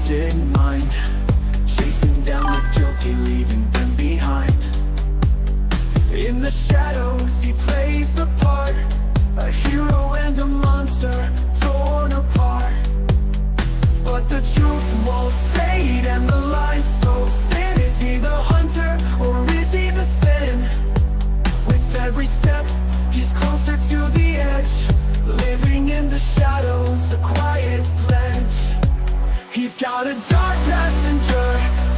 twisted mind, chasing down the guilty, leaving them behind. In the shadows he plays the part, a hero and a monster torn apart. But the truth won't fade and the line's so thin. Is he the hunter or is he the sin? With every step he's closer to the edge, living in the shadows, a quiet pledge. He's got a dark passenger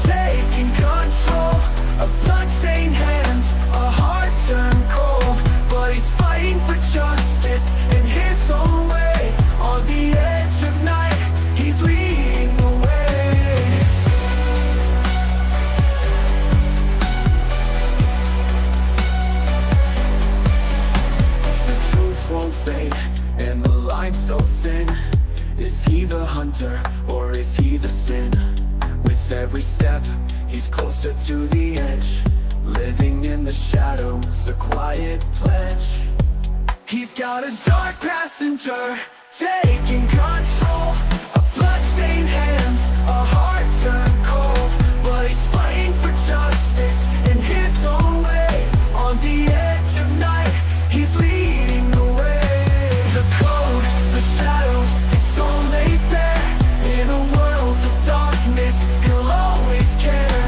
taking control, a bloodstained hand, a heart turned cold. But he's fighting for justice in his own way. On the edge of night, he's leading the way. The truth won't fade and the line's so thin. Is he the hunter or is he the sin? With every step he's closer to the edge, living in the shadows, a quiet pledge. He's got a dark passenger taking control, a bloodstained hand, a heart turned cold. But he's fighting for justice in his own way. On the edge of night, he's leading the way. The code, the shadows, his soul laid bare. In a world of darkness, he'll always care.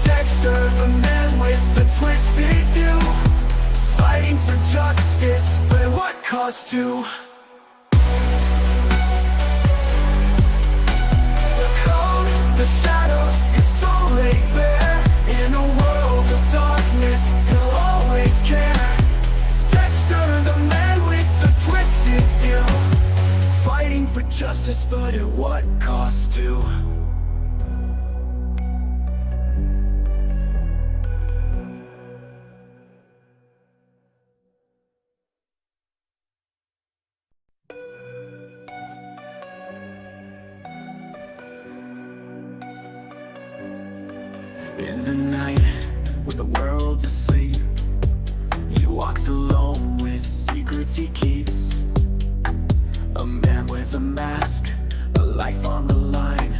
Dexter, the man with the twisted view, fighting for justice, but at what cost too? The code, the shadows, his soul laid bare. In a world of darkness, he'll always care. Dexter, the man with the twisted view, fighting for justice, but at what cost too? In the night, when the world's asleep, he walks alone with secrets he keeps. A man with a mask, a life on the line,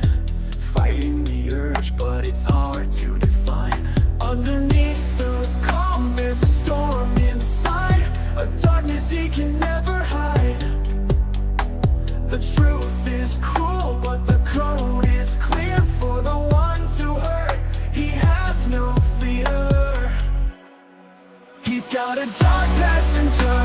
fighting the urge, but it's hard to define. Underneath the calm, there's a storm inside, a darkness he can never hide. The truth is cruel, but the code is clear. For the ones who hurt, he has no fear. He's got a dark passenger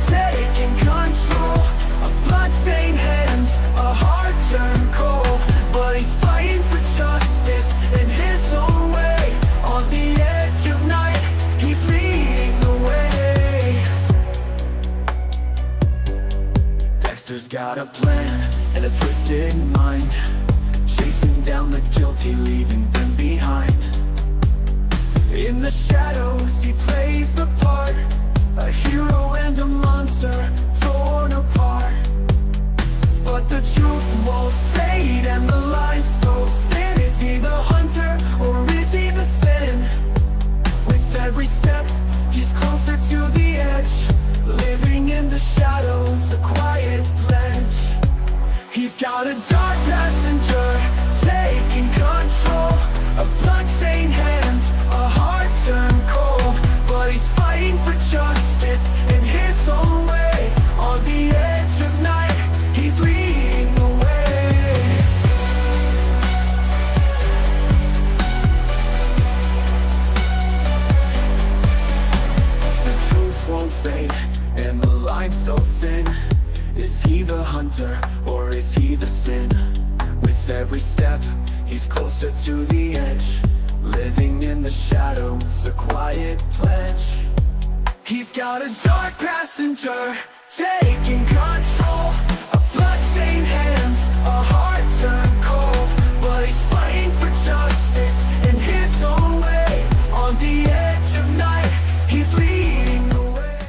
taking control, a bloodstained hand, a heart turned cold. But he's fighting for justice in his own way. On the edge of night, he's leading the way. Dexter's got a plan and a twisted mind, chasing down the guilty, leaving them behind. In the shadows he plays the part, a hero and a monster torn apart. But the truth won't fade and the line's so thin. Is he the hunter or is he the sin? With every step he's closer to the edge, living in the shadows, a quiet pledge. He's got a dark passenger taking control, a bloodstained hand, a heart turned cold. But he's fighting for justice in his own way. On the edge of night, he's leading the way. The truth won't fade and the line's so thin. Is he the hunter or is he the sin? With every step he's closer to the edge, living in the shadows, a quiet pledge. He's got a dark passenger taking control, a bloodstained hand, a heart turned cold. But he's fighting for justice in his own way. On the edge of night, he's leading the way.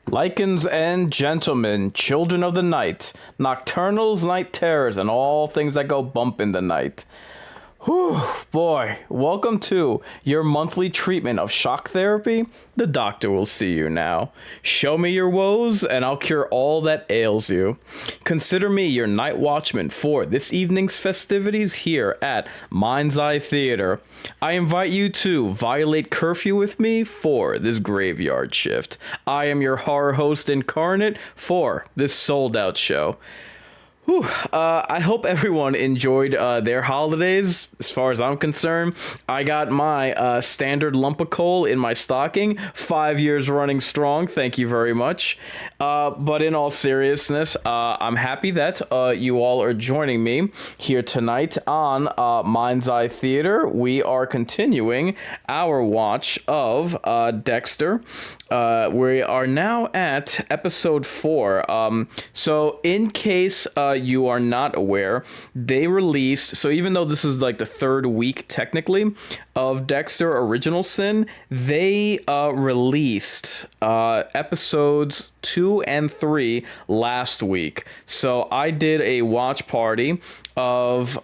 Lycans and gentlemen, children of the night, nocturnals, night terrors, and all things that go bump in the night. Whew, boy, welcome to your monthly treatment of shock therapy. The doctor will see you now. Show me your woes, and I'll cure all that ails you. Consider me your night watchman for this evening's festivities here at Mind's Eye Theater. I invite you to violate curfew with me for this graveyard shift. I am your horror host incarnate for this sold-out show. Whew, I hope everyone enjoyed their holidays. As far as I'm concerned, I got my standard lump of coal in my stocking, 5 years running strong. Thank you very much. But in all seriousness, I'm happy that you all are joining me here tonight on Mind's Eye Theater. We are continuing our watch of Dexter. We are now at episode 4. So in case you are not aware, they released, so even though this is like the third week technically of Dexter Original Sin, they released episodes 2 and 3 last week. So I did a watch party of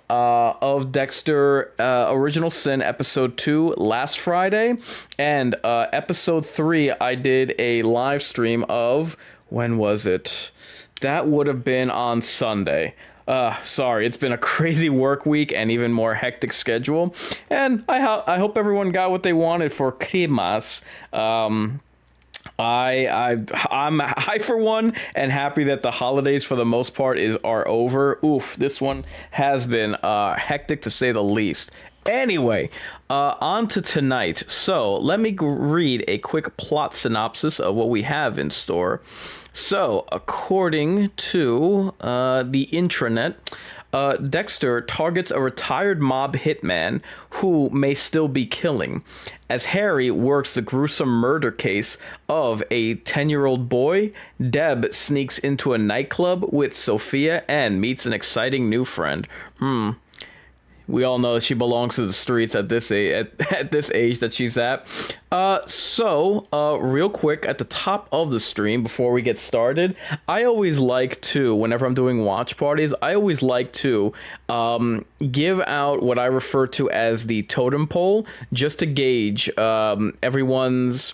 Dexter Original Sin episode 2 last Friday, and episode 3 I did a live stream of, when was it? That would have been on Sunday. Sorry, it's been a crazy work week and even more hectic schedule, and I hope everyone got what they wanted for Christmas. I'm for one and happy that the holidays for the most part are over. Oof, this one has been hectic to say the least. Anyway, on to tonight. So let me read a quick plot synopsis of what we have in store. So, according to the intranet, Dexter targets a retired mob hitman who may still be killing. As Harry works the gruesome murder case of a 10-year-old boy, Deb sneaks into a nightclub with Sophia and meets an exciting new friend. We all know that she belongs to the streets at this age, at this age that she's at. So, real quick, at the top of the stream, before we get started, I always like to, whenever I'm doing watch parties, I always like to give out what I refer to as the totem pole, just to gauge everyone's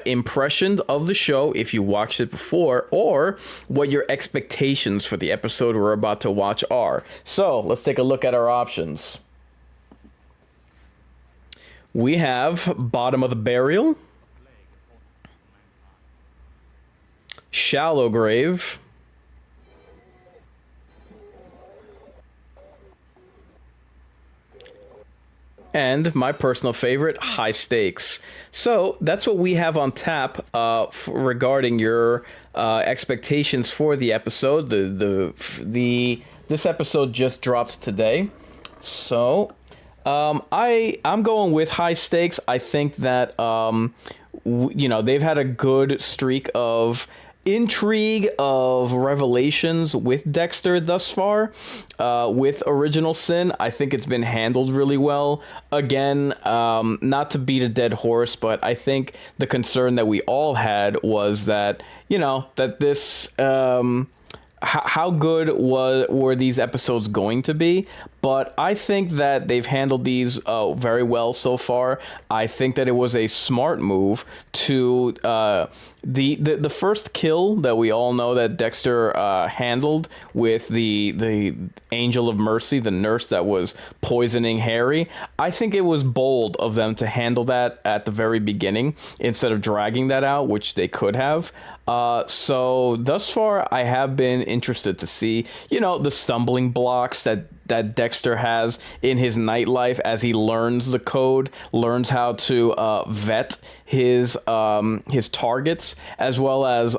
impressions of the show if you watched it before, or what your expectations for the episode we're about to watch are. So let's take a look at our options. We have Bottom of the Burial, Shallow Grave, and my personal favorite, High Stakes. So that's what we have on tap regarding your expectations for the episode. This episode just dropped today. So I'm going with High Stakes. I think that they've had a good streak of intrigue, of revelations with Dexter thus far. With Original Sin, I think it's been handled really well. Again, not to beat a dead horse, but I think the concern that we all had was that, that this, how good were these episodes going to be? But I think that they've handled these very well so far. I think that it was a smart move to the first kill that we all know that Dexter handled with the Angel of Mercy, the nurse that was poisoning Harry. I think it was bold of them to handle that at the very beginning instead of dragging that out, which they could have. So thus far, I have been interested to see, the stumbling blocks that Dexter has in his nightlife as he learns the code, learns how to vet his targets, as well as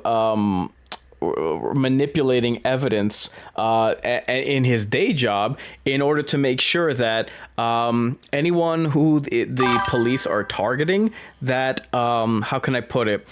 manipulating evidence in his day job in order to make sure that anyone who the police are targeting, that how can I put it,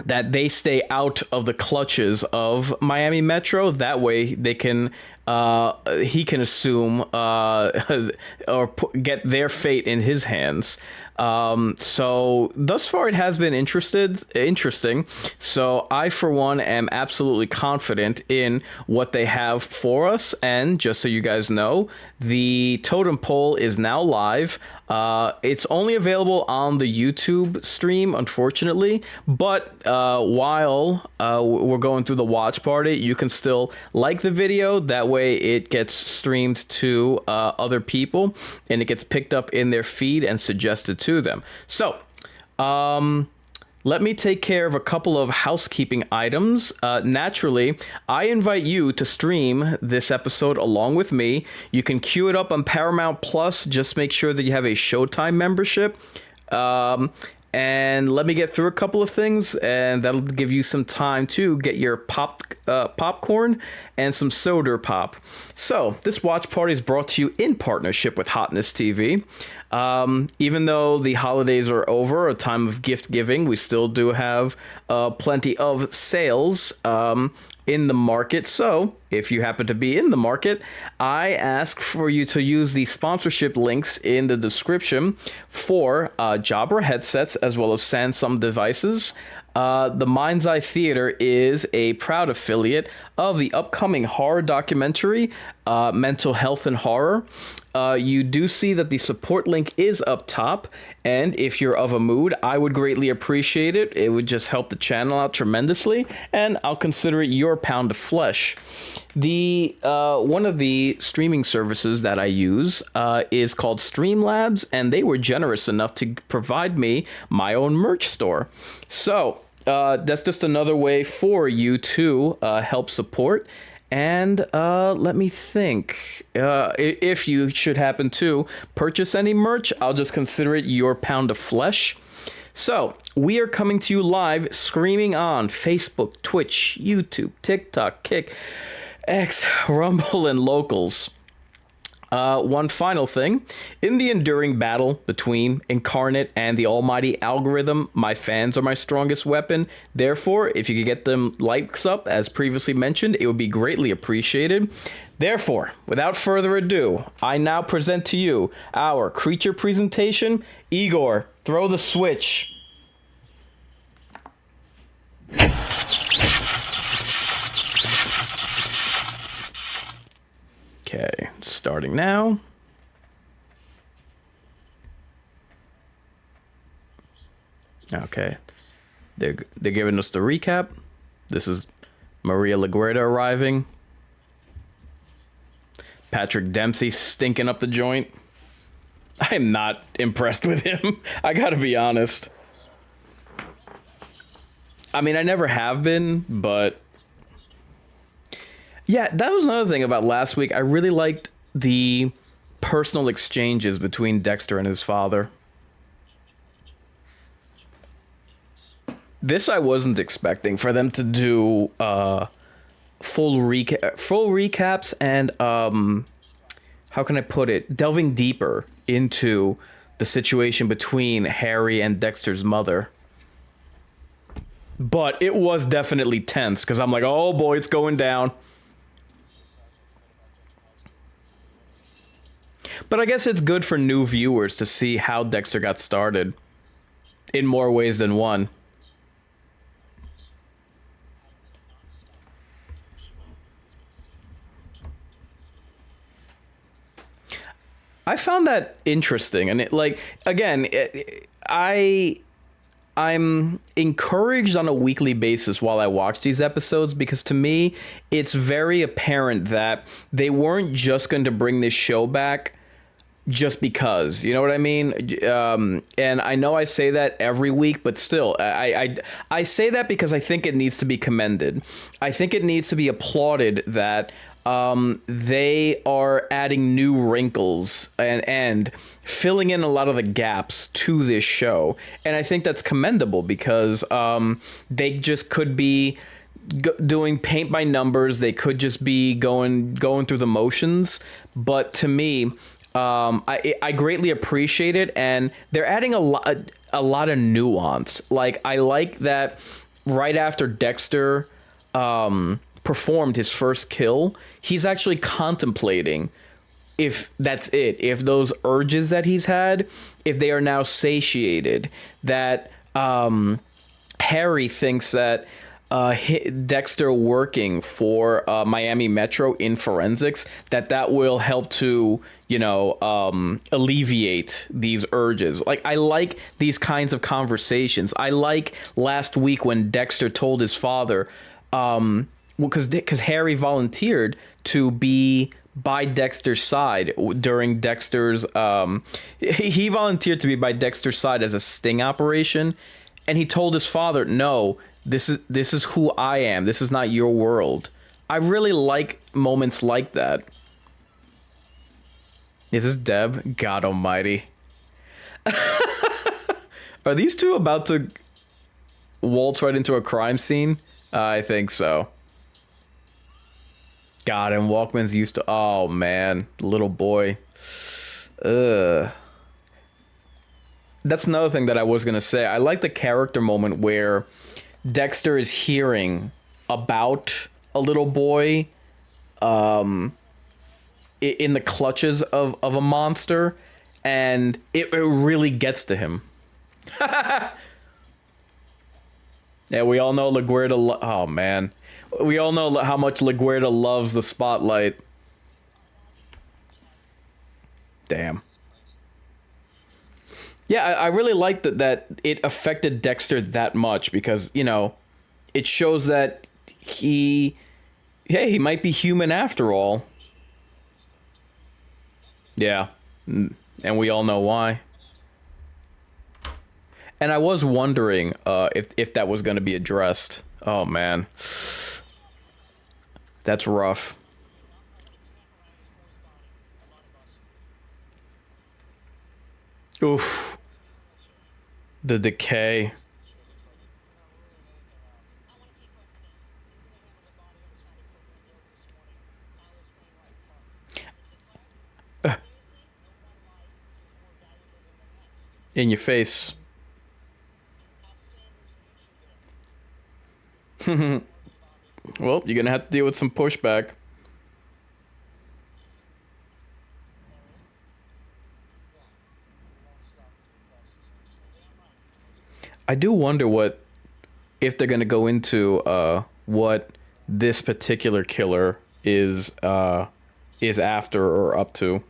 that they stay out of the clutches of Miami Metro. That way they can he can assume or get their fate in his hands. So thus far it has been interesting. So I, for one, am absolutely confident in what they have for us. And just so you guys know, the totem pole is now live. It's only available on the YouTube stream, unfortunately, but while we're going through the watch party, you can still like the video. That way it gets streamed to other people and it gets picked up in their feed and suggested to them. So let me take care of a couple of housekeeping items. Naturally, I invite you to stream this episode along with me. You can queue it up on Paramount Plus. Just make sure that you have a Showtime membership. And let me get through a couple of things, and that'll give you some time to get your popcorn and some soda pop. So this watch party is brought to you in partnership with Hotness TV. Even though the holidays are over, a time of gift giving, we still do have plenty of sales in the market. So if you happen to be in the market, I ask for you to use the sponsorship links in the description for Jabra headsets as well as Samsung devices. The Mind's Eye Theater is a proud affiliate of the upcoming horror documentary, Mental Health and Horror. You do see that the support link is up top, and if you're of a mood, I would greatly appreciate it. It would just help the channel out tremendously, and I'll consider it your pound of flesh. The one of the streaming services that I use is called Streamlabs, and they were generous enough to provide me my own merch store. So that's just another way for you to help support. And let me think. If you should happen to purchase any merch, I'll just consider it your pound of flesh. So we are coming to you live, streaming on Facebook, Twitch, YouTube, TikTok, Kick, X, Rumble, and Locals. One final thing. In the enduring battle between Incarnate and the almighty algorithm, my fans are my strongest weapon. Therefore, if you could get them likes up, as previously mentioned, it would be greatly appreciated. Therefore, without further ado, I now present to you our creature presentation. Igor, throw the switch. Okay, starting now. Okay, they're giving us the recap. This is Maria LaGuerta arriving. Patrick Dempsey stinking up the joint. I am not impressed with him. I gotta be honest. I mean, I never have been, but yeah, that was another thing about last week. I really liked the personal exchanges between Dexter and his father. This I wasn't expecting, for them to do full recaps and how can I put it? Delving deeper into the situation between Harry and Dexter's mother. But it was definitely tense because I'm like, oh boy, it's going down. But I guess it's good for new viewers to see how Dexter got started in more ways than one. I found that interesting, and I'm encouraged on a weekly basis while I watch these episodes, because to me, it's very apparent that they weren't just going to bring this show back just because, you know what I mean? And I know I say that every week, but still, I say that because I think it needs to be commended. I think it needs to be applauded that they are adding new wrinkles and filling in a lot of the gaps to this show. And I think that's commendable because they just could be doing paint by numbers. They could just be going through the motions. But to me, I greatly appreciate it, and they're adding a lot of nuance. Like, I like that right after Dexter performed his first kill, he's actually contemplating if that's it, if those urges that he's had, if they are now satiated, that Harry thinks that Dexter working for Miami Metro in forensics, that will help to, alleviate these urges. Like, I like these kinds of conversations. I like last week when Dexter told his father, because Harry volunteered to be by Dexter's side during Dexter's he volunteered to be by Dexter's side as a sting operation, and he told his father, no, this is who I am, this is not your world. I really like moments like that. Is this Deb? God almighty. Are these two about to waltz right into a crime scene? I think so. God, and Walkman's used to... Oh, man. Little boy. Ugh. That's another thing that I was going to say. I like the character moment where Dexter is hearing about a little boy in the clutches of a monster, and it really gets to him. Yeah, we all know LaGuerta... Oh, man. We all know how much LaGuerta loves the spotlight. Damn. Yeah, I really like that it affected Dexter that much, because, it shows that he might be human after all. Yeah, and we all know why. And I was wondering if that was going to be addressed. Oh, man. That's rough. Oof. The decay. In your face. Well, you're gonna have to deal with some pushback. I do wonder if they're gonna go into what this particular killer is after or up to.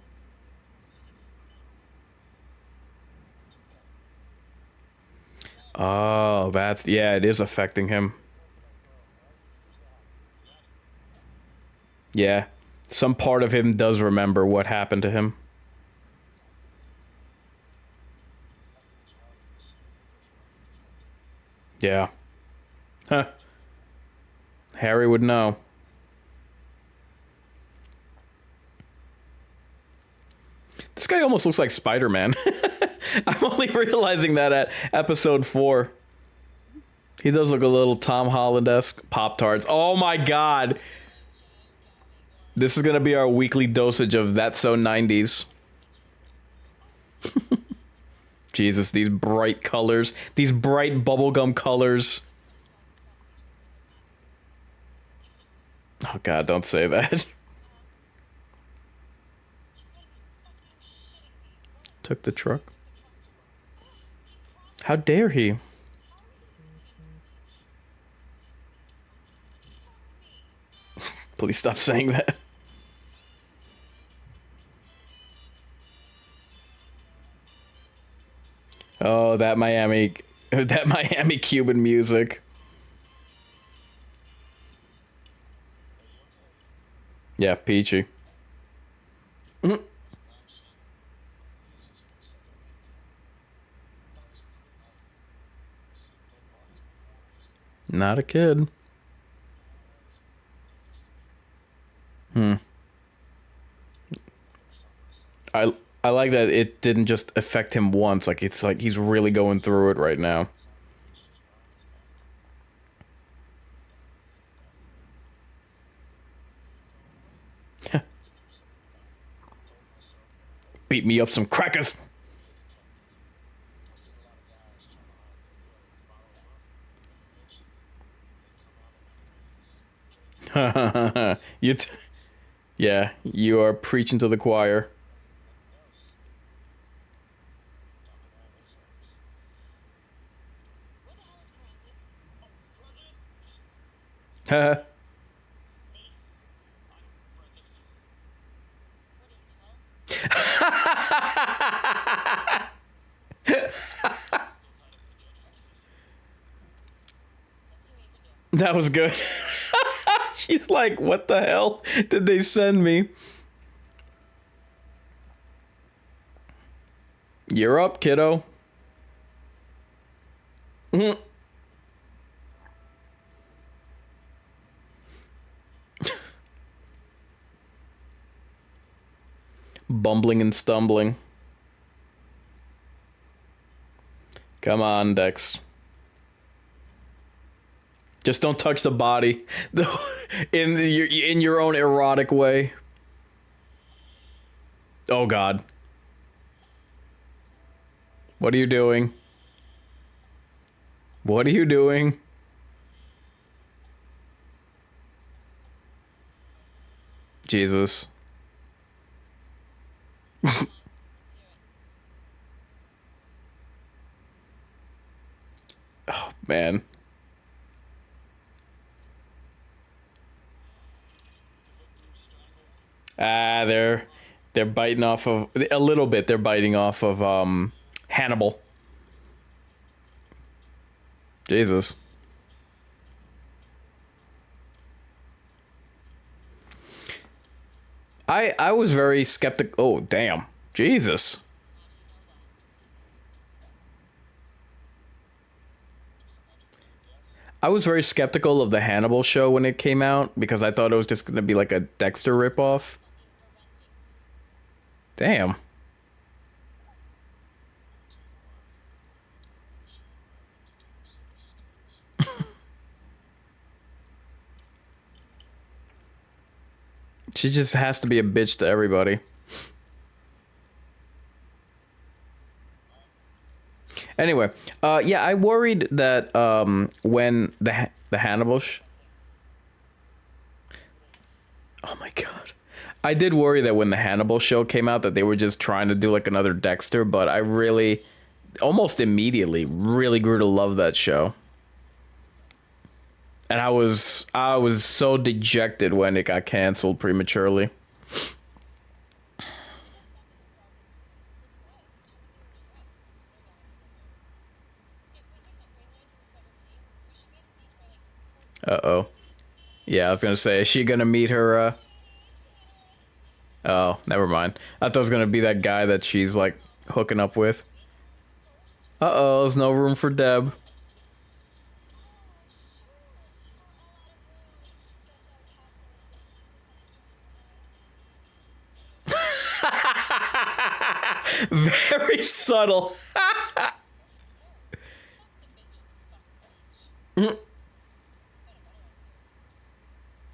Oh, it is affecting him. Yeah, some part of him does remember what happened to him. Yeah. Huh. Harry would know. This guy almost looks like Spider-Man. I'm only realizing that at episode 4. He does look a little Tom Holland-esque. Pop-Tarts. Oh my god! This is gonna be our weekly dosage of That's So 90s. Jesus, these bright colors. These bright bubblegum colors. Oh god, don't say that. Took the truck. How dare he? Please stop saying that. Oh, that Miami Cuban music. Yeah, peachy. Not a kid. I like that it didn't just affect him once. Like, it's like he's really going through it right now. Beat me up some crackers. you yeah, you are preaching to the choir. That was good. She's like, what the hell did they send me? You're up, kiddo. Bumbling and stumbling. Come on, Dex. Just don't touch the body in your own erotic way. Oh God. What are you doing? What are you doing? Jesus. Oh man. Ah, they're biting off of a little bit. They're biting off of Hannibal. Jesus. I was very skeptical. Oh, damn. Jesus. I was very skeptical of the Hannibal show when it came out because I thought it was just going to be like a Dexter ripoff. Damn. She just has to be a bitch to everybody. Anyway, yeah, I worried that when the Hannibal oh my God. I did worry that when the Hannibal show came out that they were just trying to do like another Dexter, but I really almost immediately really grew to love that show. And I was so dejected when it got canceled prematurely. Uh-oh. Yeah, I was gonna say, is she gonna meet her, Oh, never mind. I thought it was gonna be that guy that she's, like, hooking up with. Uh-oh, there's no room for Deb. Very subtle.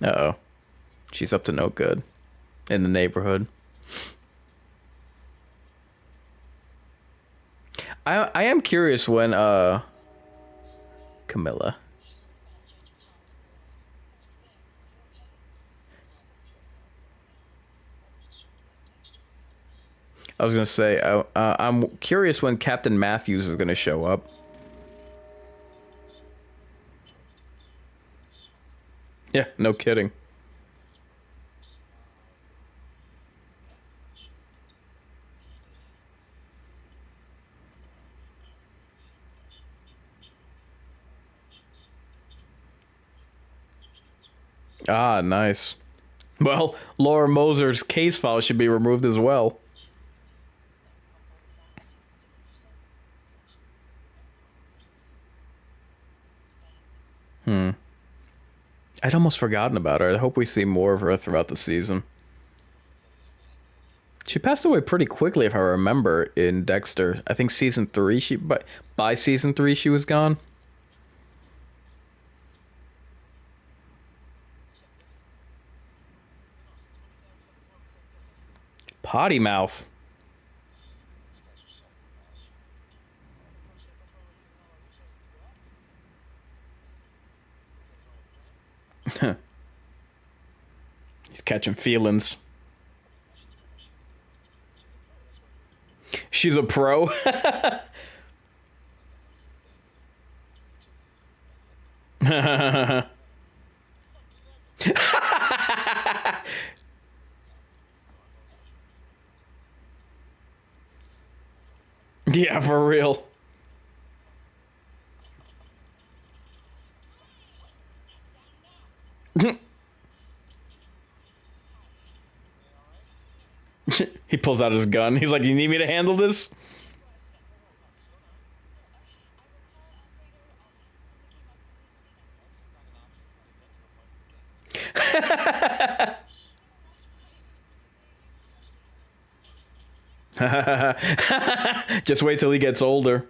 Uh-oh. She's up to no good in the neighborhood. I am curious when Camilla. I was gonna say I'm curious when Captain Matthews is gonna show up. Yeah, no kidding. Ah, nice. Well, Laura Moser's case file should be removed as well. I'd almost forgotten about her. I hope we see more of her throughout the season. She passed away pretty quickly, if I remember, in Dexter. I think season 3, by season 3, she was gone. Potty mouth. He's catching feelings. She's a pro. Yeah, for real. He pulls out his gun. He's like, "You need me to handle this?" Just wait till he gets older.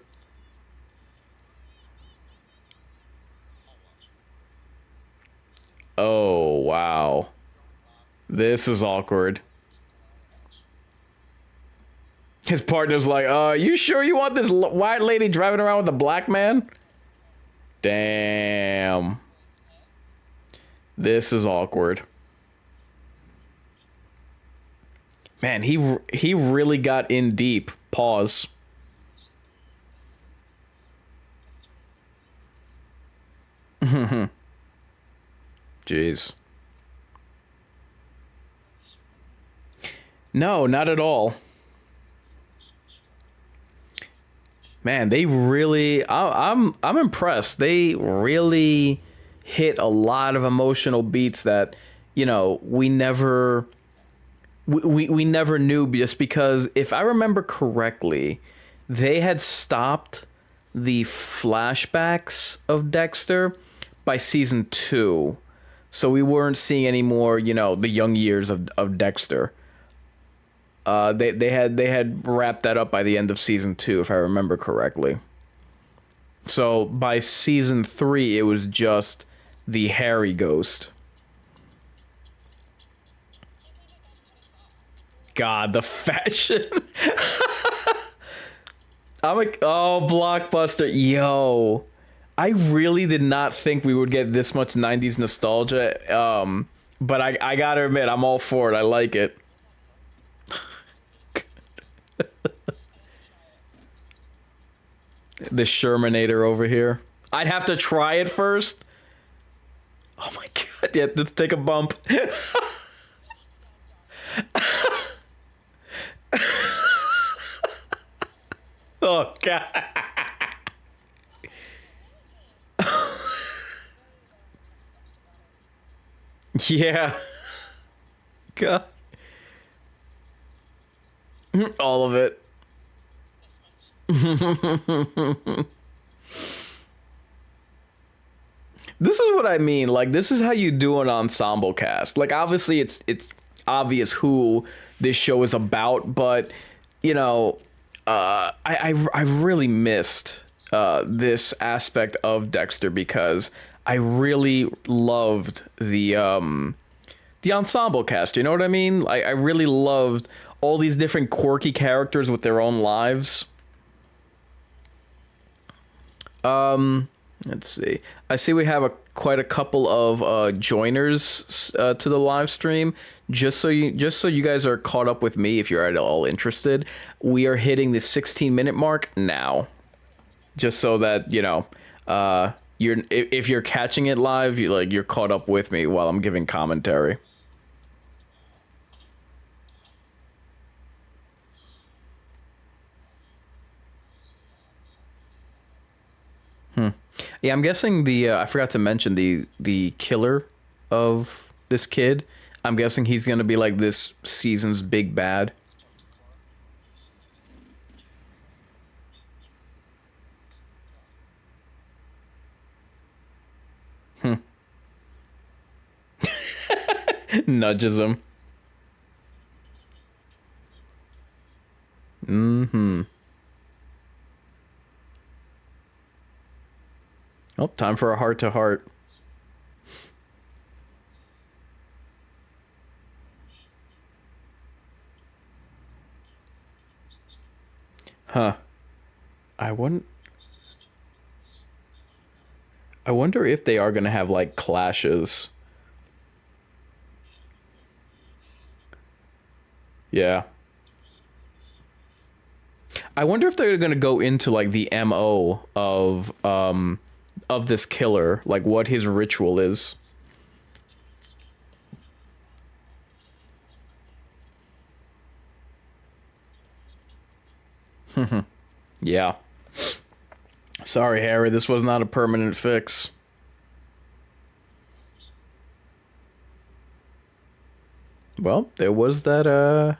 Oh, wow. This is awkward. His partner's like, you sure you want this white lady driving around with a black man? Damn. This is awkward. Man, he really got in deep. Pause. Jeez. No, not at all. Man, they really I'm impressed. They really hit a lot of emotional beats that, you know, we never knew, just because if I remember correctly, they had stopped the flashbacks of Dexter by season 2. So we weren't seeing any more, you know, the young years of Dexter. They had wrapped that up by the end of season 2, if I remember correctly. So by season 3, it was just the Harry ghost. God, the fashion. Blockbuster. Yo, I really did not think we would get this much 90s nostalgia. But I gotta admit, I'm all for it. I like it. The Shermanator over here. I'd have to try it first. Oh my god, yeah, let's take a bump. Oh god. Yeah. God. All of it. This is what I mean. Like, this is how you do an ensemble cast. Like, obviously, it's obvious who this show is about, but you know, I really missed this aspect of Dexter, because I really loved the ensemble cast. You know what I mean? I really loved all these different quirky characters with their own lives. Let's see. I see we have quite a couple of joiners to the live stream. Just so you guys are caught up with me, if you're at all interested, we are hitting the 16-minute mark now. Just so that, you know, if you're catching it live, you're caught up with me while I'm giving commentary. Yeah, I'm guessing I forgot to mention the killer of this kid. I'm guessing he's gonna be like this season's big bad. Nudges him. Mm-hmm. Oh, time for a heart-to-heart. Huh. I wouldn't... I wonder if they are gonna have, like, clashes. Yeah. I wonder if they're gonna go into like the MO of this killer, like what his ritual is. Yeah. Sorry, Harry, this was not a permanent fix. Well, there was that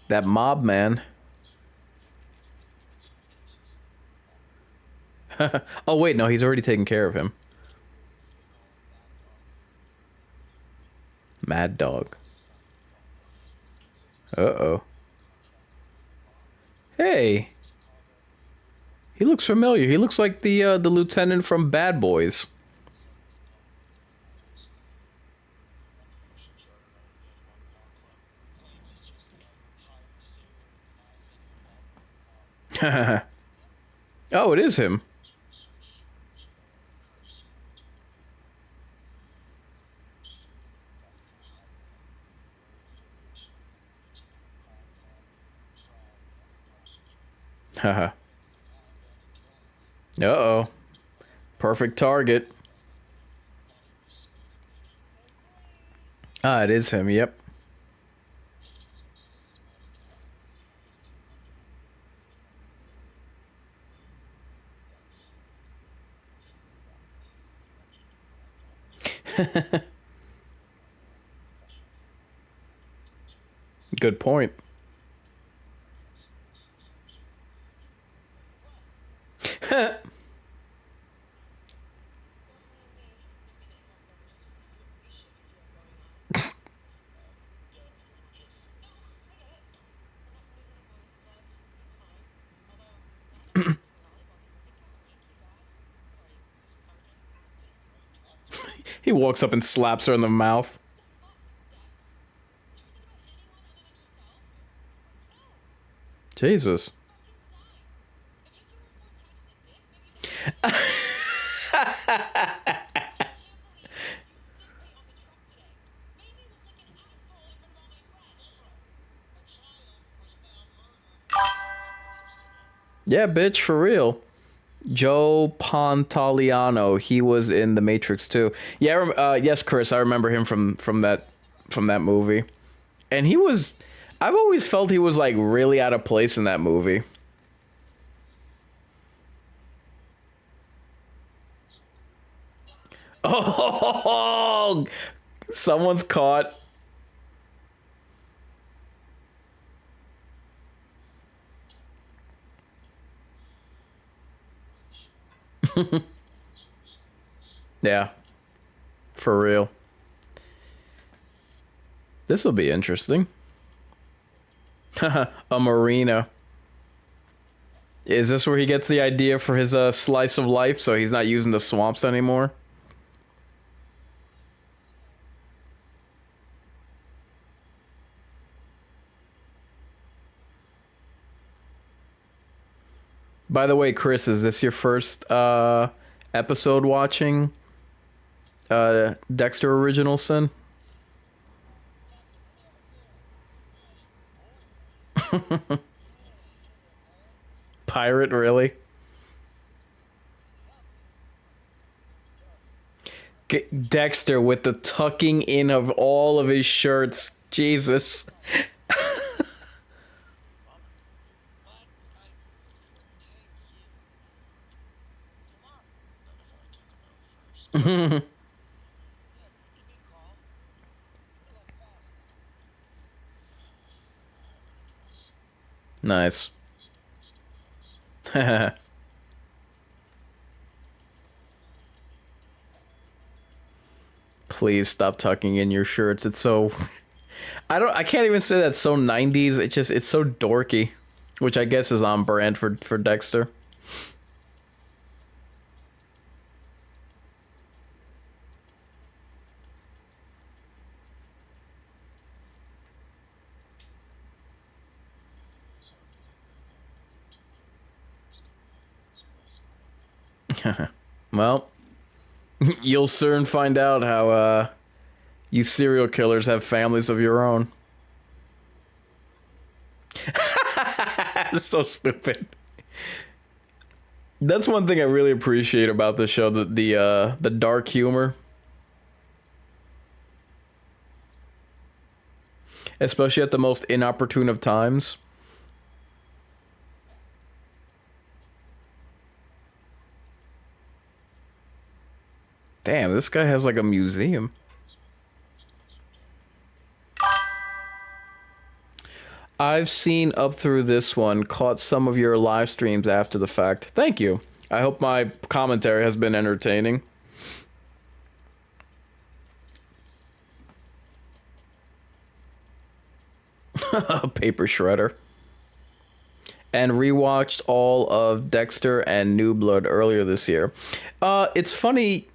mob man. Oh wait, no, he's already taken care of him. Mad Dog. Uh-oh. Hey. He looks familiar. He looks like the lieutenant from Bad Boys. Oh, it is him. Haha. Uh-oh. Perfect target. Ah, it is him, yep. Good point. He walks up and slaps her in the mouth. Jesus. Yeah, bitch, for real. Joe Pantoliano. He was in The Matrix too. Yeah, yes, Chris, I remember him from that movie. And he was, I've always felt he was like really out of place in that movie. Oh, someone's caught. Yeah, for real. This will be interesting. A marina. Is this where he gets the idea for his slice of life, so he's not using the swamps anymore? By the way, Chris, is this your first episode watching Dexter Original Sin? Pirate, really? Dexter with the tucking in of all of his shirts. Jesus. Nice. Please stop tucking in your shirts. It's so I can't even say that's so 90s. It's so dorky, which I guess is on brand for Dexter. Well, you'll soon find out how you serial killers have families of your own. That's so stupid. That's one thing I really appreciate about the show, the dark humor. Especially at the most inopportune of times. Damn, this guy has like a museum. I've seen up through this one, caught some of your live streams after the fact. Thank you. I hope my commentary has been entertaining. Paper shredder. And rewatched all of Dexter and New Blood earlier this year. It's funny.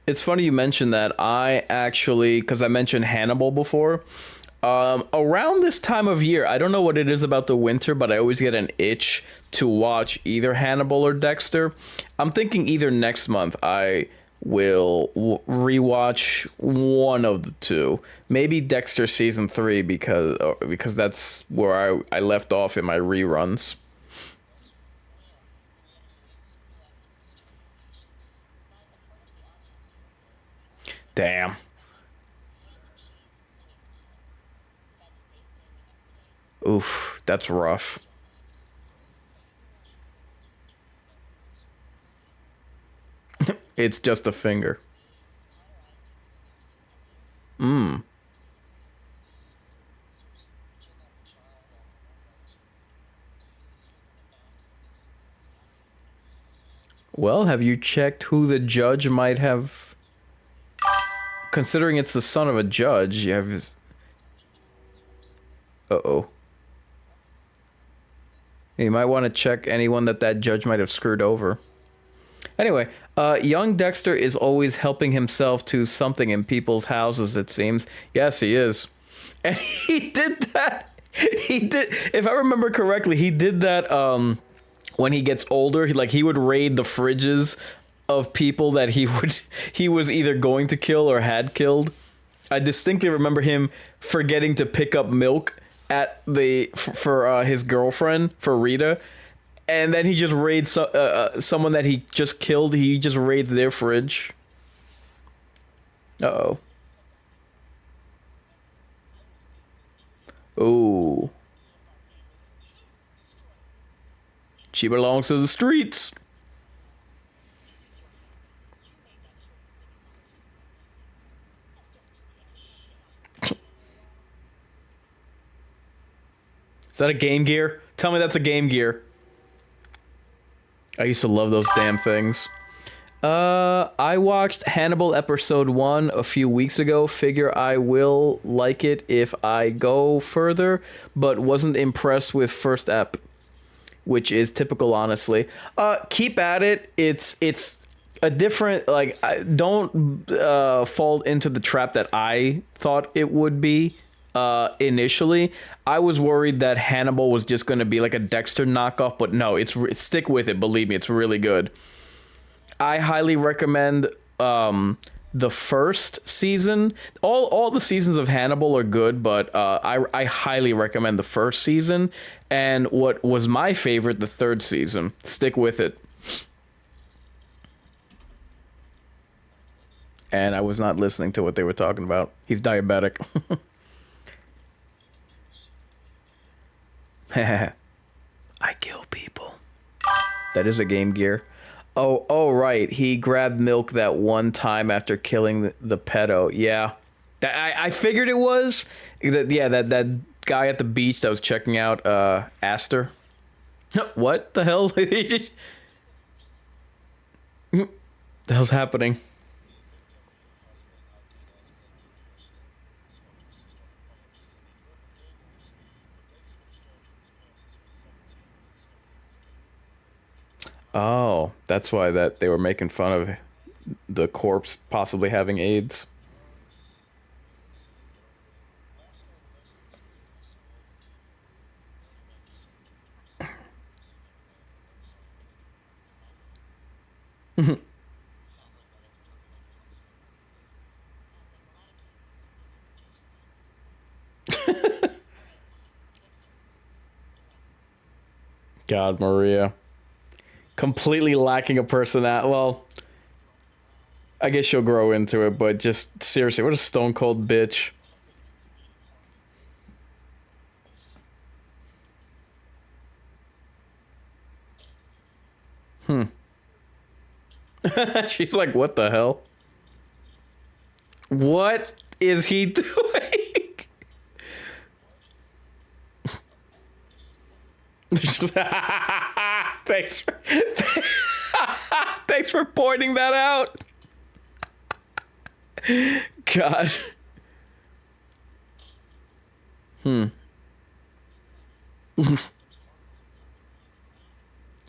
It's funny you mentioned that. I actually, because I mentioned Hannibal before. Around this time of year, I don't know what it is about the winter, but I always get an itch to watch either Hannibal or Dexter. I'm thinking either next month I will rewatch one of the two. Maybe Dexter season 3 because that's where I left off in my reruns. Damn. Oof, that's rough. It's just a finger. Mm. Well, have you checked who the judge might have? Considering it's the son of a judge, you have his... Uh-oh. You might want to check anyone that judge might have screwed over. Anyway, young Dexter is always helping himself to something in people's houses, it seems. Yes, he is. And he did that. He did, if I remember correctly, he did that when he gets older. He would raid the fridges of people that he was either going to kill or had killed. I distinctly remember him forgetting to pick up milk at for his girlfriend, for Rita. And then he just raids someone that he just killed. He just raids their fridge. Uh-oh. Ooh. She belongs to the streets. Is that a Game Gear? Tell me that's a Game Gear. I used to love those damn things. I watched Hannibal episode 1 a few weeks ago. Figure I will like it if I go further, but wasn't impressed with first ep, which is typical, honestly. Keep at it. It's a different, don't fall into the trap that I thought it would be. Initially, I was worried that Hannibal was just going to be like a Dexter knockoff, but no, stick with it. Believe me, it's really good. I highly recommend the first season. All the seasons of Hannibal are good, but I highly recommend the first season. And what was my favorite, the third season. Stick with it. And I was not listening to what they were talking about. He's diabetic. I kill people. That is a Game Gear. Oh, right. He grabbed milk that one time after killing the pedo. Yeah. I figured it was. That guy at the beach that was checking out Aster. What the hell? The hell's happening? Oh, that's why they were making fun of the corpse possibly having AIDS. God, Maria. Completely lacking a personality. Well, I guess she'll grow into it, but just seriously, what a stone cold bitch. She's like, what the hell? What is he doing? Thanks for, thanks for pointing that out. God.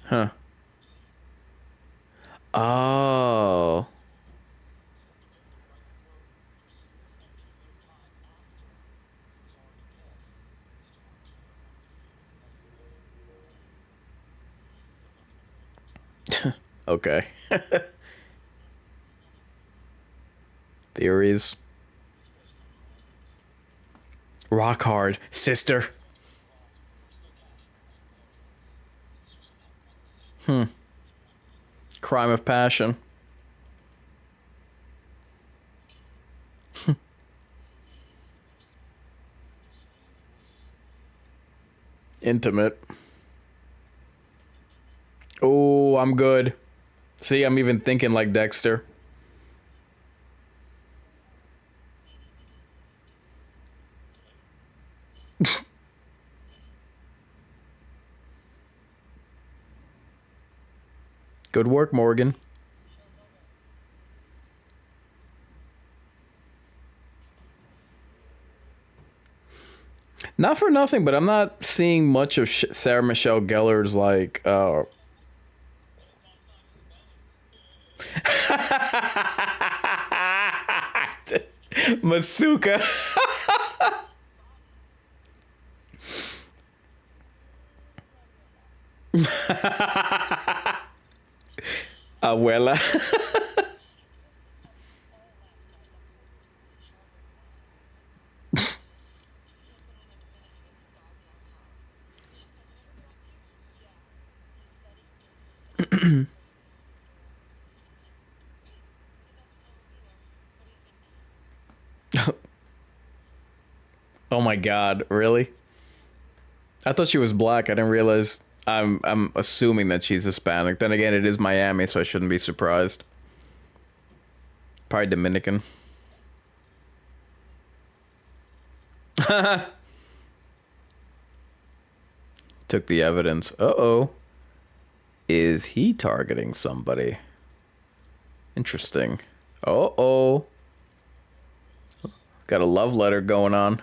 Huh. Oh. Okay. Theories. Rock hard, sister. Crime of passion. Intimate. Oh, I'm good. See, I'm even thinking like Dexter. Good work, Morgan. Not for nothing, but I'm not seeing much of Sarah Michelle Gellar's like Masuka. Abuela. Oh my God, really? I thought she was black. I didn't realize. I'm assuming that she's Hispanic. Then again, it is Miami, so I shouldn't be surprised. Probably Dominican. Took the evidence. Uh-oh. Is he targeting somebody? Interesting. Uh-oh. Got a love letter going on.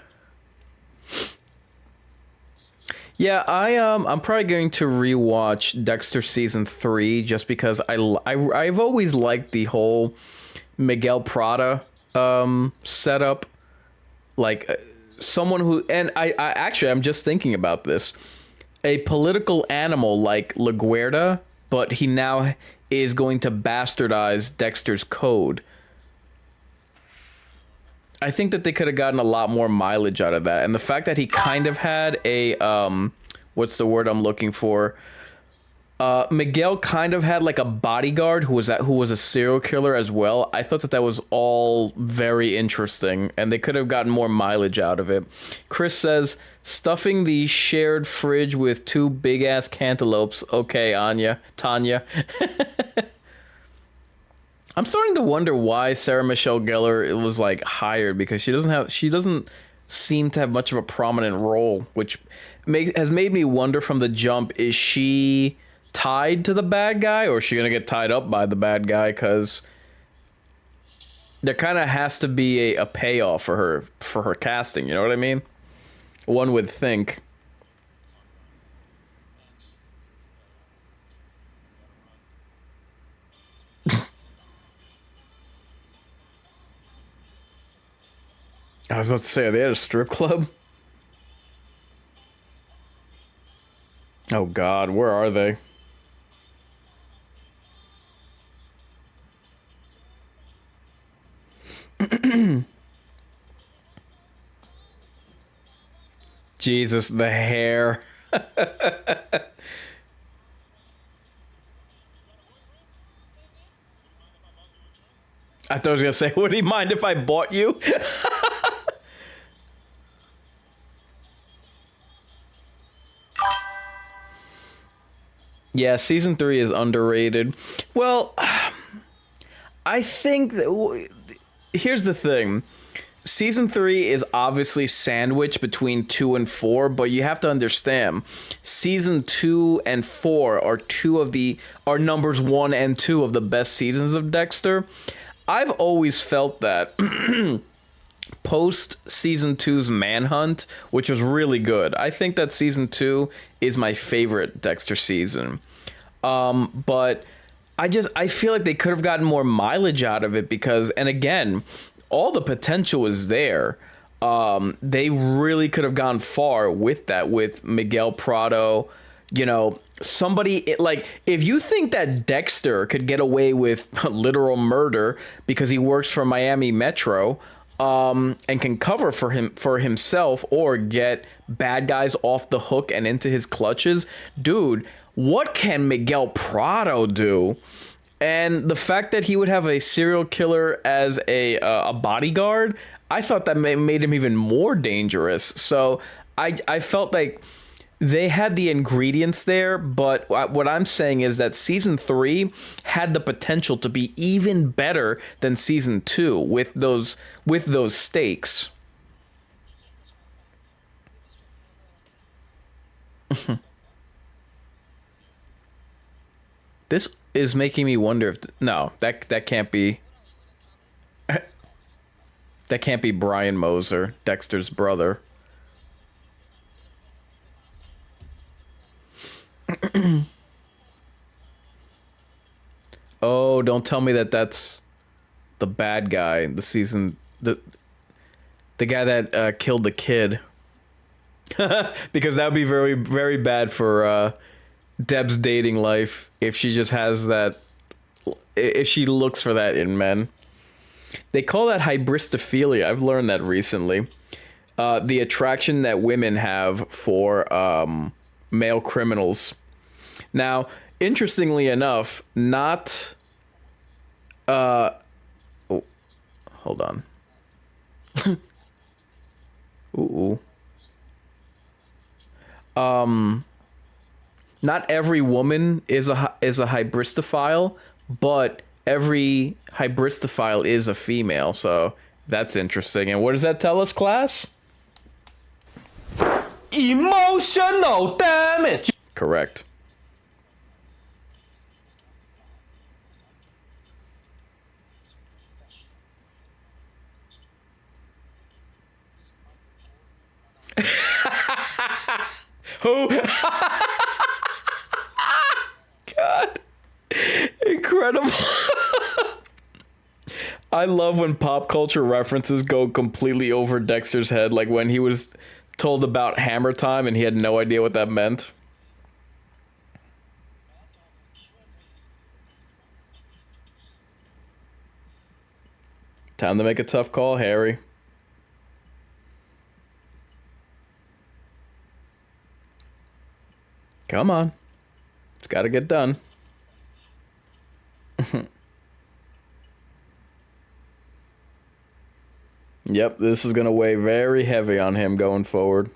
Yeah, I'm probably going to rewatch Dexter season 3 just because I've always liked the whole Miguel Prada setup, like someone who, and I actually I'm just thinking about this, a political animal like LaGuerta, but he now is going to bastardize Dexter's code. I think that they could have gotten a lot more mileage out of that. And the fact that he kind of had a, what's the word I'm looking for? Miguel kind of had like a bodyguard who was a serial killer as well. I thought that that was all very interesting, and they could have gotten more mileage out of it. Chris says, stuffing the shared fridge with 2 big-ass cantaloupes. Okay, Tanya. I'm starting to wonder why Sarah Michelle Gellar was like hired, because she doesn't seem to have much of a prominent role, which has made me wonder from the jump, is she tied to the bad guy, or is she gonna get tied up by the bad guy? Because there kind of has to be a payoff for her casting, you know what I mean? One would think. I was about to say, are they at a strip club? Oh God, where are they? Jesus, the hair. I thought I was gonna say, would he mind if I bought you? Yeah, season 3 is underrated. Well, I think that, here's the thing. Season 3 is obviously sandwiched between 2 and 4, but you have to understand, season 2 and 4 are numbers 1 and 2 of the best seasons of Dexter. I've always felt that post season 2's Manhunt, which was really good. I think that season 2 is my favorite Dexter season. But I feel like they could have gotten more mileage out of it because, and again, all the potential is there. They really could have gone far with that, with Miguel Prado, like, if you think that Dexter could get away with literal murder because he works for Miami Metro, and can cover for himself or get bad guys off the hook and into his clutches, dude, what can Miguel Prado do? And the fact that he would have a serial killer as a bodyguard, I thought that made him even more dangerous. So I felt like they had the ingredients there, but what I'm saying is that season 3 had the potential to be even better than season 2 with those stakes. This is making me wonder if no, that can't be that can't be Brian Moser, Dexter's brother. Oh, don't tell me that that's the bad guy, the guy that killed the kid. Because that would be very, very bad for Deb's dating life if she just has that, if she looks for that in men. They call that hybristophilia. I've learned that recently. The attraction that women have for male criminals. Now, interestingly enough, not... oh, hold on. Ooh. Not every woman is a hybristophile, but every hybristophile is a female, so that's interesting. And what does that tell us, class? Emotional damage. Correct. Who? God. Incredible. I love when pop culture references go completely over Dexter's head, like when he was told about Hammer Time and he had no idea what that meant. Time to make a tough call, Harry. Come on. It's got to get done. Yep, this is going to weigh very heavy on him going forward.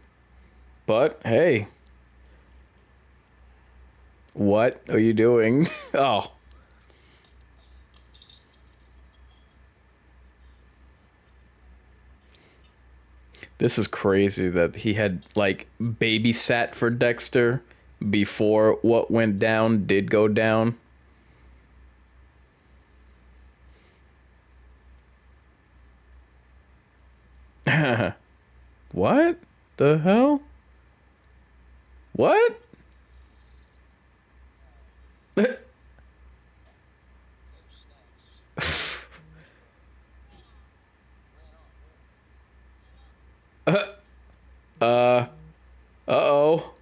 But, hey. What are you doing? Oh. This is crazy that he had, like, babysat for Dexter before what went down did go down. What the hell? What? Uh-oh.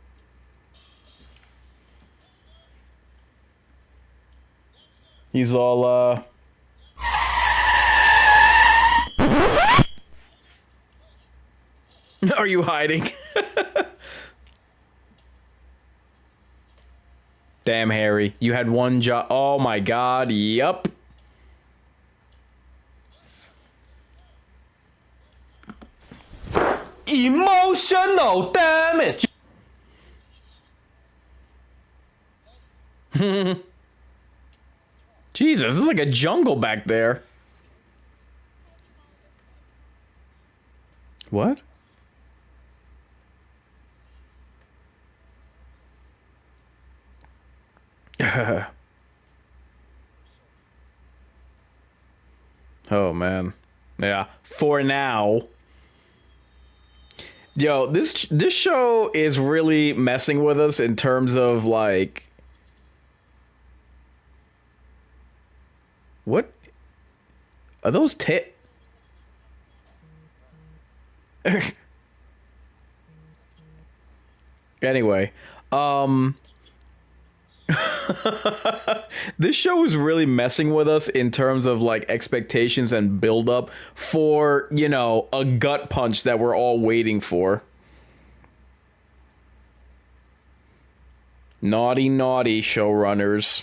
He's all, Are you hiding? Damn, Harry. You had one job. Oh my god, yup. emotional damage. Jesus, this is like a jungle back there. What? Oh man. Yeah, for now. Yo, this show is really messing with us in terms of like what are those Anyway, this show is really messing with us in terms of like expectations and build up for, you know, a gut punch that we're all waiting for. Naughty, naughty showrunners.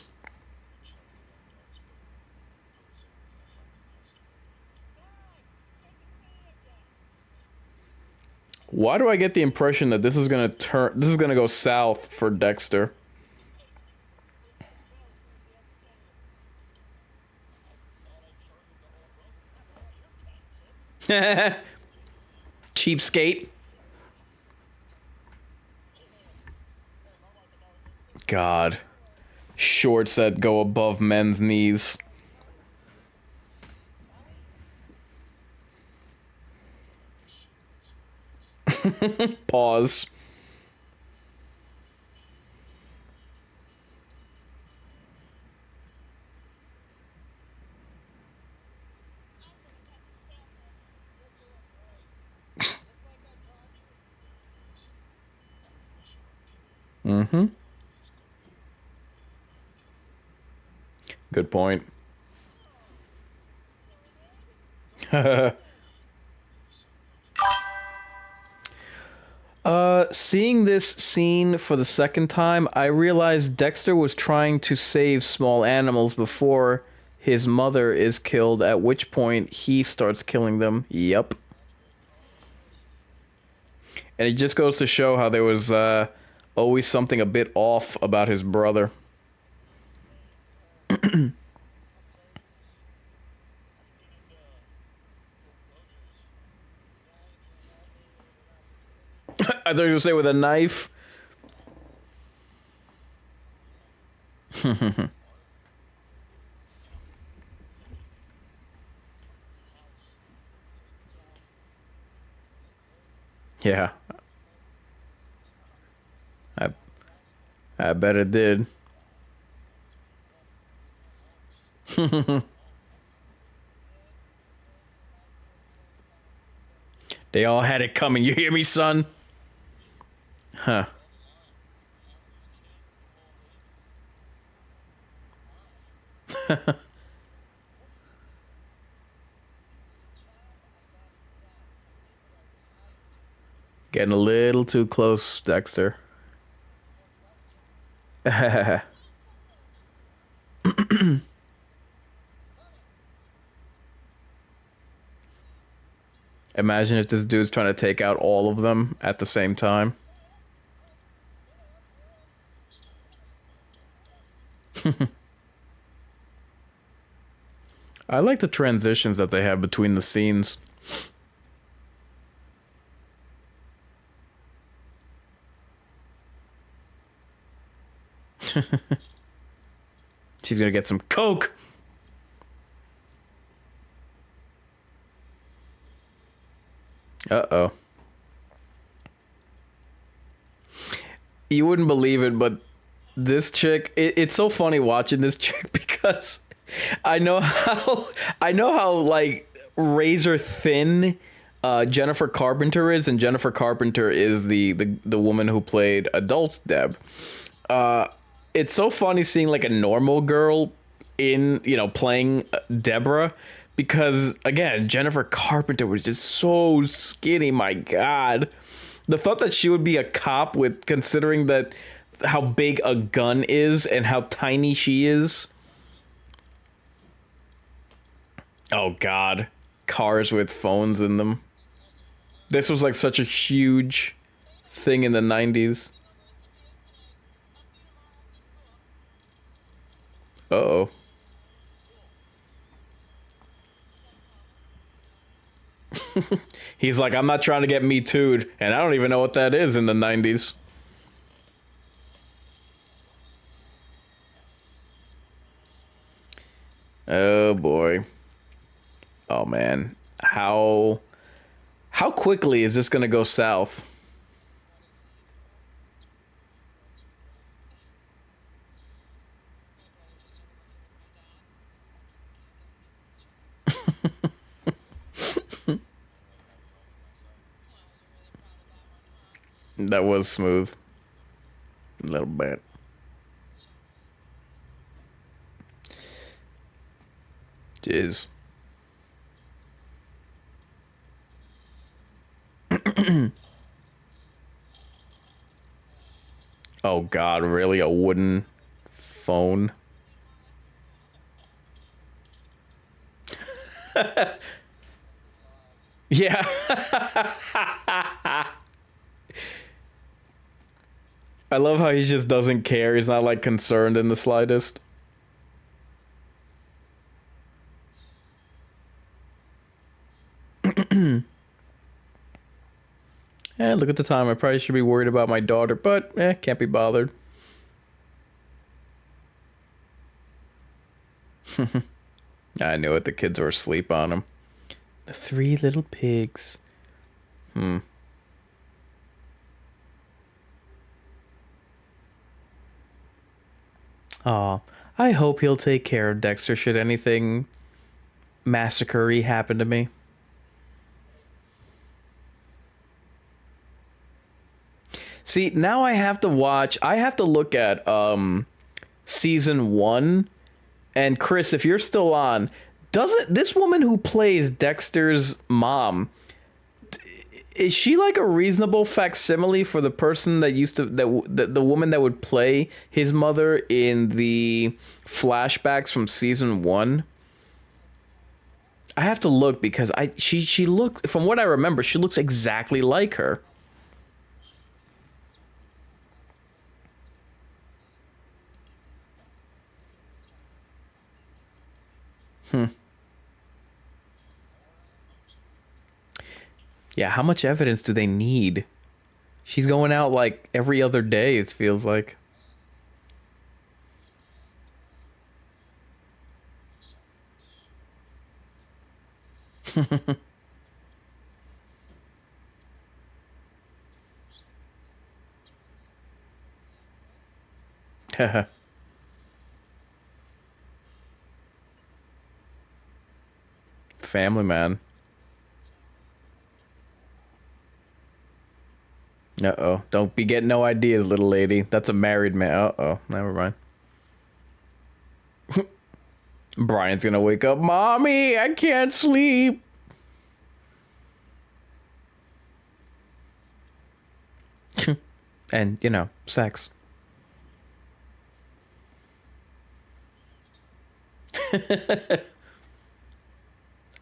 Why do I get the impression that this is gonna go south for Dexter? Cheapskate. God. Shorts that go above men's knees. Pause. Mm-hmm. Good point. Seeing this scene for the second time, I realized Dexter was trying to save small animals before his mother is killed, at which point he starts killing them. Yep. And it just goes to show how there was always something a bit off about his brother. I thought you were gonna say with a knife. Yeah. I bet it did. They all had it coming. You hear me, son? Huh. Getting a little too close, Dexter. Imagine if this dude's trying to take out all of them at the same time. I like the transitions that they have between the scenes. She's gonna get some coke. Uh-oh. You wouldn't believe it, but this chick, it's so funny watching this chick because I know how like razor thin Jennifer Carpenter is, and Jennifer Carpenter is the woman who played Adult Deb. It's so funny seeing like a normal girl in, you know, playing Deborah, because again, Jennifer Carpenter was just so skinny. My God, the thought that she would be a cop, with considering that how big a gun is and how tiny she is. Oh God, cars with phones in them. This was like such a huge thing in the 90s. Uh-oh. He's like, I'm not trying to get me too'd, and I don't even know what that is in the 90s. Oh boy. Oh man. How quickly is this gonna go south? That was smooth. A little bit. Jeez. Oh God, really? A wooden phone? Yeah. I love how he just doesn't care. He's not like concerned in the slightest. Look at the time. I probably should be worried about my daughter, but can't be bothered. I knew it. The kids were asleep on him. The three little pigs. Aw, I hope he'll take care of Dexter should anything massacre-y happen to me. See, now I have to look at season 1. And Chris, if you're still on, doesn't this woman who plays Dexter's mom, is she like a reasonable facsimile for the person that used to the woman that would play his mother in the flashbacks from season 1? I have to look because she looked, from what I remember, she looks exactly like her. Yeah, how much evidence do they need? She's going out like every other day, it feels like. Family man. Uh-oh. Don't be getting no ideas, little lady. That's a married man. Uh-oh. Never mind. Brian's gonna wake up. Mommy, I can't sleep. And, you know, sex.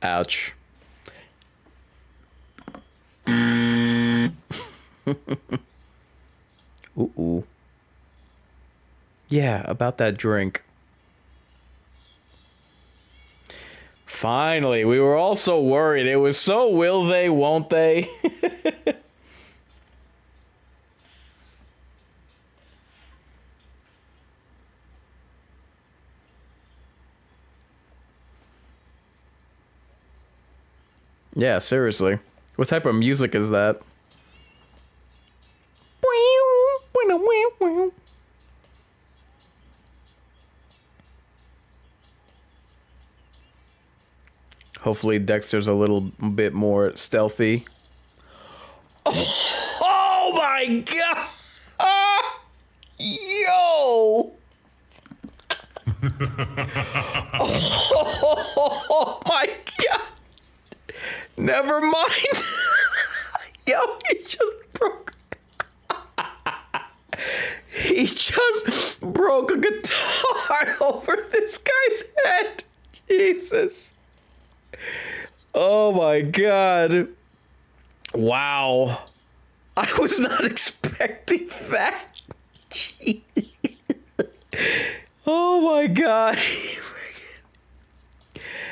Ouch. Ooh. Yeah, about that drink. Finally, we were all so worried. It was so will they, won't they? Yeah, seriously. What type of music is that? Hopefully Dexter's a little bit more stealthy. Oh my god! Yo! Oh my god! Never mind. Yo, he just broke. He just broke a guitar over this guy's head. Jesus. Oh my god. Wow. I was not expecting that. Jeez. Oh my god.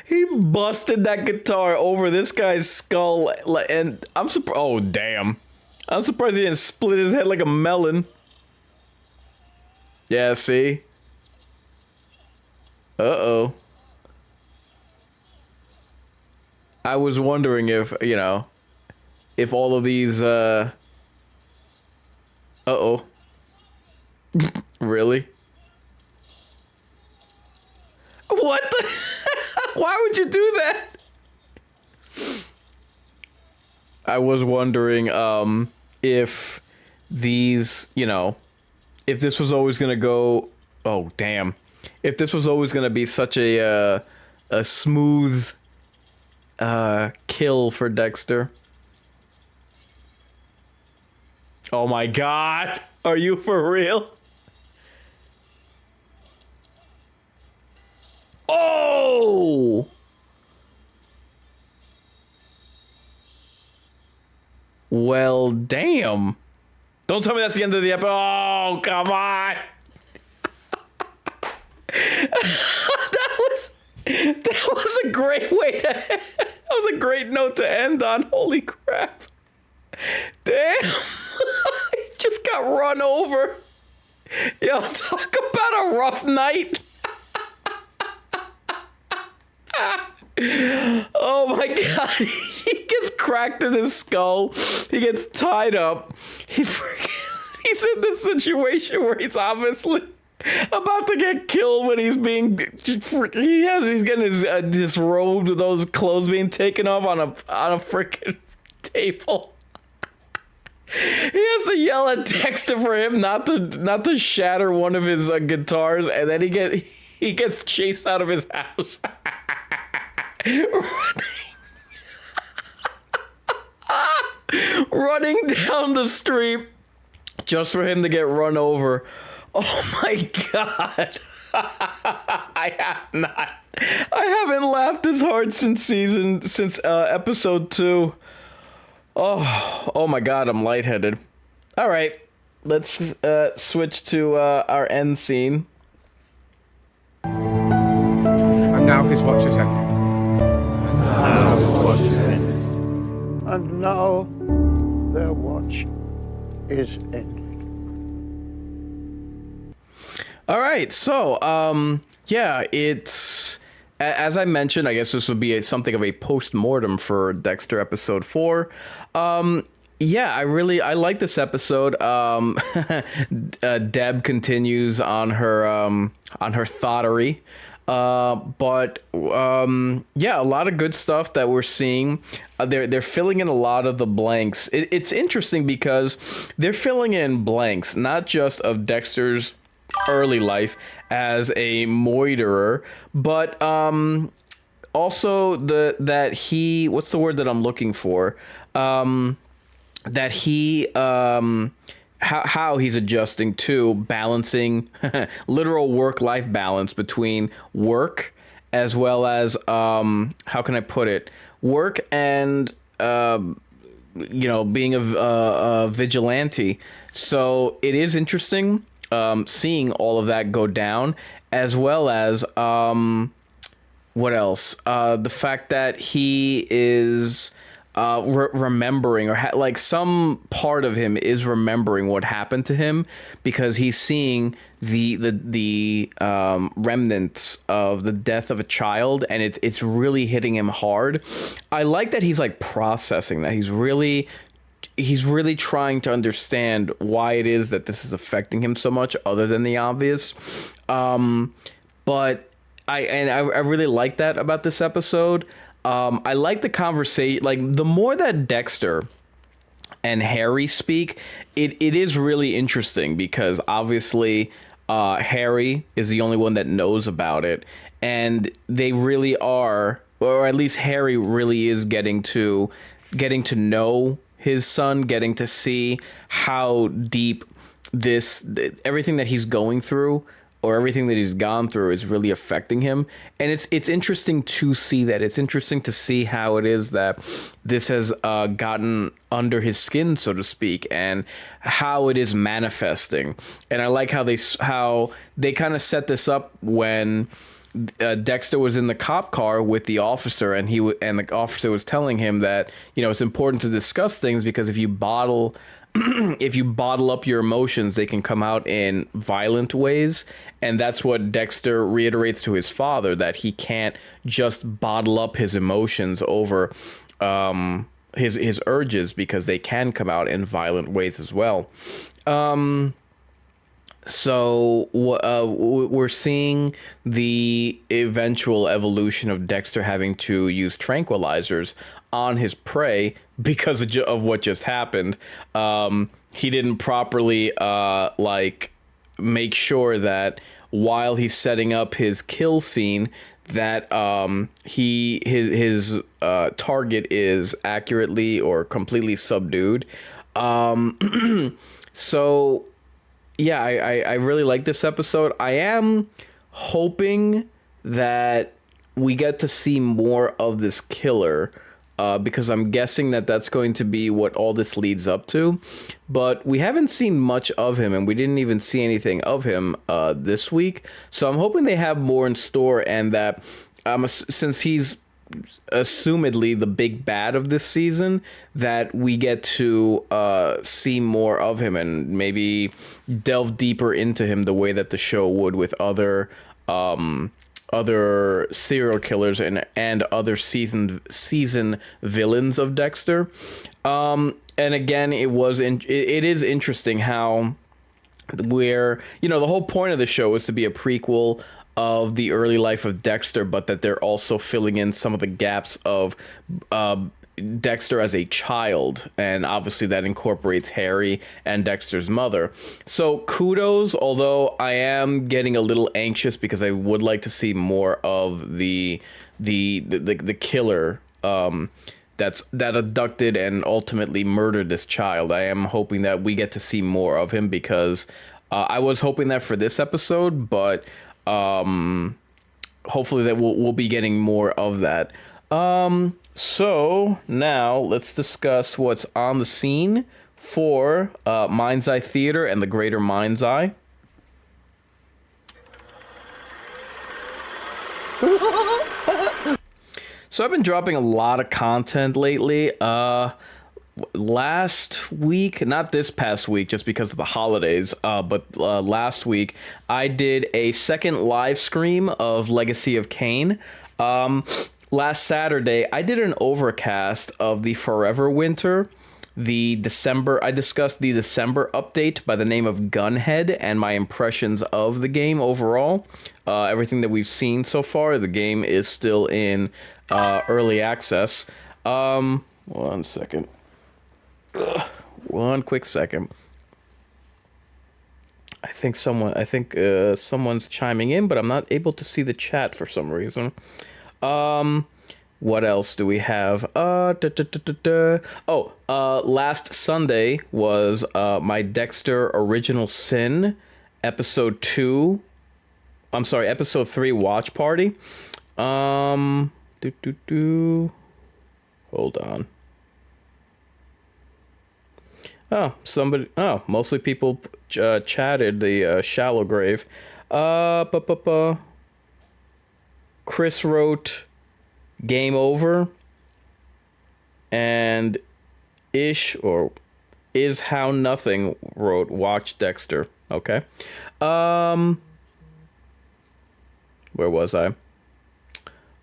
He busted that guitar over this guy's skull, and I'm surprised. Oh, damn. I'm surprised he didn't split his head like a melon. Yeah, see? Uh-oh. I was wondering if, you know, if all of these, uh-oh. Really? What the? Why would you do that? I was wondering, if these, you know, if this was always gonna go, oh, damn. If this was always gonna be such a smooth, kill for Dexter. Oh my god. Are you for real? Oh! Well, damn. Don't tell me that's the end of the episode. Oh, come on. That was a great way to that was a great note to end on. Holy crap. Damn. He just got run over. Yo, talk about a rough night. Oh my god, he gets cracked in his skull, he gets tied up, he's in this situation where he's obviously about to get killed when he's getting his disrobed with those clothes being taken off on a freaking table. He has to yell at Dexter for him not to shatter one of his guitars, and then he gets chased out of his house. Running down the street just for him to get run over. Oh my god. I haven't laughed this hard since episode 2. Oh my god, I'm lightheaded. All right, let's switch to our end scene. And now his watch has ended. And now their watch is ended. All right, so yeah, it's as I mentioned. I guess this would be something of a post-mortem for Dexter episode 4. Yeah, I like this episode. Deb continues on her thottery. But yeah, a lot of good stuff that we're seeing. They're filling in a lot of the blanks. It's interesting because they're filling in blanks, not just of Dexter's early life as a moiterer, but also that he, what's the word that I'm looking for? That he how he's adjusting to balancing literal work-life balance between work as well as how can I put it, work and being a vigilante. So it is interesting seeing all of that go down, as well as what else, the fact that he is remembering, or like some part of him is remembering what happened to him, because he's seeing the remnants of the death of a child, and it's really hitting him hard. I like that he's like processing that. He's really trying to understand why it is that this is affecting him so much, other than the obvious. But I really like that about this episode. I like the conversation. Like, the more that Dexter and Harry speak, it is really interesting, because obviously Harry is the only one that knows about it, and they really are, or at least Harry really is getting to know his son, getting to see how deep everything that he's going through or everything that he's gone through is really affecting him. And it's interesting to see that. It's interesting to see how it is that this has gotten under his skin, so to speak, and how it is manifesting. And I like how they kind of set this up when Dexter was in the cop car with the officer, and the officer was telling him that, you know, it's important to discuss things because if you bottle up your emotions, they can come out in violent ways. And that's what Dexter reiterates to his father, that he can't just bottle up his emotions over his urges, because they can come out in violent ways as well. So we're seeing the eventual evolution of Dexter having to use tranquilizers on his prey because of what just happened. He didn't properly make sure that while he's setting up his kill scene, that his target is accurately or completely subdued. So yeah, I really like this episode. I am hoping that we get to see more of this killer, because I'm guessing that that's going to be what all this leads up to. But we haven't seen much of him, and we didn't even see anything of him this week. So I'm hoping they have more in store, and that since he's assumedly the big bad of this season, that we get to see more of him and maybe delve deeper into him the way that the show would with other serial killers and other season villains of Dexter. And again, it is interesting how the whole point of the show is to be a prequel of the early life of Dexter, but that they're also filling in some of the gaps of Dexter as a child, and obviously that incorporates Harry and Dexter's mother. So kudos, although I am getting a little anxious because I would like to see more of the killer that abducted and ultimately murdered this child. I am hoping that we get to see more of him, because I was hoping that for this episode, but hopefully that we'll be getting more of that. So now let's discuss what's on the scene for Mind's Eye Theater and the Greater Mind's Eye. So I've been dropping a lot of content lately. Last week, not this past week just because of the holidays, but last week I did a second live stream of Legacy of Kain. Last Saturday I did an overcast of the Forever Winter. I discussed the December update by the name of Gunhead and my impressions of the game overall. Everything that we've seen so far, the game is still in early access. One second. One quick second. I think someone's chiming in, but I'm not able to see the chat for some reason. What else do we have? Last Sunday was my Dexter Original Sin episode 3 watch party. Hold on. Mostly people chatted the Shallow Grave. Chris wrote Game Over, and Is How Nothing wrote Watch Dexter. Okay. Where was I?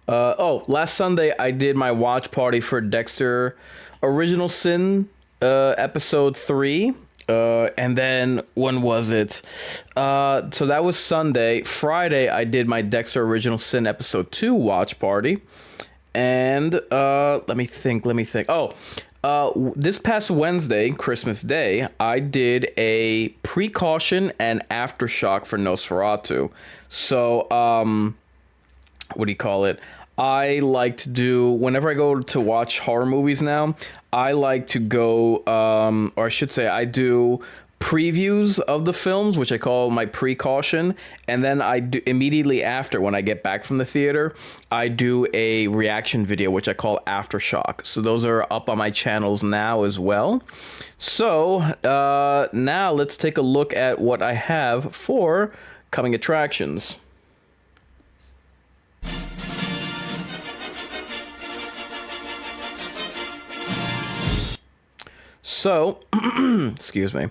Last Sunday I did my watch party for Dexter Original Sin episode 3. And then when was it? So that was Sunday. Friday I did my Dexter Original Sin episode 2 watch party. And let me think. This past Wednesday, Christmas Day, I did a precaution and aftershock for Nosferatu. So what do you call it? I like to do, whenever I go to watch horror movies now, I like to go, or I should say I do previews of the films, which I call my precaution, and then I do immediately after, when I get back from the theater, I do a reaction video, which I call Aftershock. So those are up on my channels now as well. So now let's take a look at what I have for coming attractions. So, excuse me.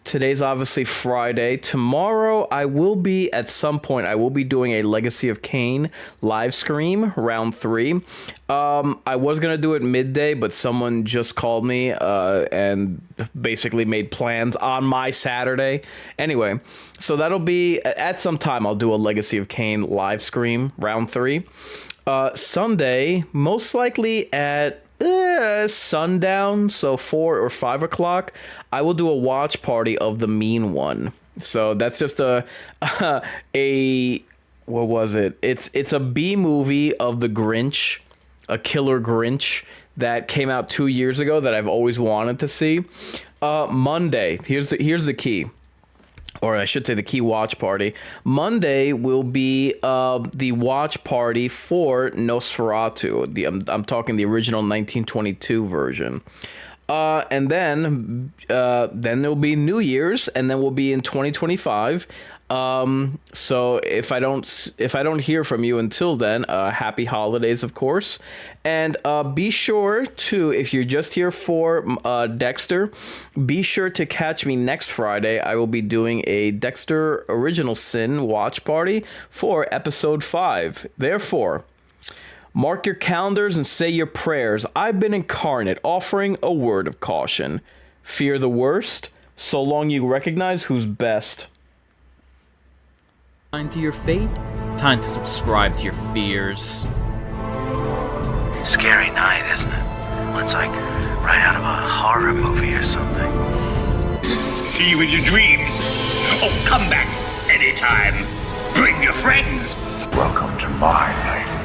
Today's obviously Friday. Tomorrow, I will be, at some point, I will be doing a Legacy of Kain live stream, round 3. I was going to do it midday, but someone just called me and basically made plans on my Saturday. Anyway, so that'll be, at some time, I'll do a Legacy of Kain live stream, round 3. Sunday, most likely at sundown, so 4 or 5 o'clock, I will do a watch party of The Mean One. So that's just a what was it? It's a B movie of the Grinch, a killer Grinch that came out 2 years ago that I've always wanted to see. Monday, here's the key. Or I should say the key watch party. Monday will be the watch party for Nosferatu. I'm talking the original 1922 version. And then there'll be New Year's, and then we'll be in 2025. So if I don't hear from you until then, happy holidays, of course. And be sure to, if you're just here for Dexter, be sure to catch me next Friday. I will be doing a Dexter Original Sin watch party for episode 5. Therefore, mark your calendars and say your prayers. I've been incarnate, offering a word of caution. Fear the worst, so long you recognize who's best. To your fate, time to subscribe to your fears. Scary night, isn't it? Looks like right out of a horror movie or something. See you in your dreams. Oh, come back anytime. Bring your friends. Welcome to my nightmare.